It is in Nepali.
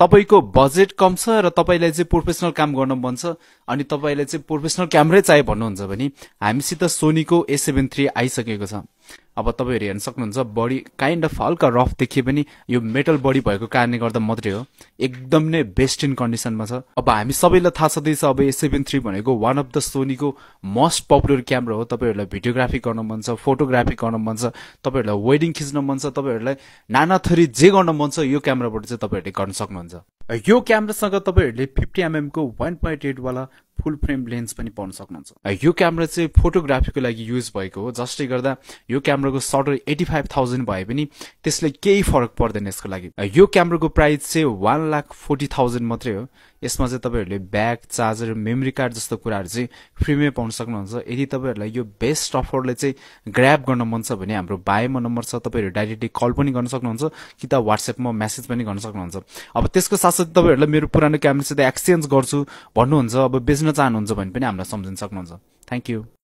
तपाईको बजेट कम छ र तपाईलाई चाहिँ प्रोफेसनल काम गर्न मन छ अनि तपाईलाई चाहिँ प्रोफेसनल क्यामेरै चाहिए भन्नुहुन्छ भने हामीसित सोनीको A7 III आइसकेको छ। अब तपाईहरु हेर्न सक्नुहुन्छ बडी काइन्ड अफ हल्का रफ देखिए पनि यो मेटल बडी भएको कारणले गर्दा मात्रै हो, एकदम नै बेस्ट इन कन्डिसनमा छ। अब हामी सबैलाई थाहा छँदैछ अब A7 III भनेको वान अफ द सोनीको मोस्ट पपुलर क्यामेरा हो। तपाईहरुलाई भिडियोग्राफी गर्न मन छ, फोटोग्राफी गर्न मन छ, तपाईहरुलाई वेडिङ खिच्न मन छ, तपाईहरुलाई नाना थरी जे गर्न मन छ यो क्यामेराबाट चाहिँ तपाईहरुले गर्न सक्नुहुन्छ। यो क्यामेरासँग तपाईहरुले 50mm को 1.8 वाला फुल फ्रेम लेन्स पनि पाउन सक्नुहुन्छ। यो क्यामेरा चाहिँ फोटोग्राफीको लागि युज भएको हो, जसले गर्दा यो क्यामेराको सटर 85,000 भए पनि त्यसले केही फरक पर्दैन यसको लागि। यो क्यामेराको प्राइस चाहिँ 1,40,000 मात्रै हो। यसमा चाहिँ तपाईहरुले ब्याग, चार्जर, मेमोरी कार्ड जस्तो कुराहरु चाहिँ फ्रीमै पाउन सक्नुहुन्छ। यदि तपाईहरुलाई यो बेस्ट अफरले चाहिँ ग्र्याब गर्न मन छ भने हाम्रो बायोमा नम्बर छ, तपाईहरु डाइरेक्टली कल पनि गर्न सक्नुहुन्छ कि त व्हाट्सएपमा मेसेज पनि गर्न सक्नुहुन्छ। अब त्यसको साथसाथै तपाईहरुलाई मेरो पुरानो क्यामेरा चाहिँ एक्सचेन्ज गर्छु भन्नुहुन्छ, अब बेच्न चाहनुहुन्छ भने पनि हामीलाई सम्झिन सक्नुहुन्छ। Thank you.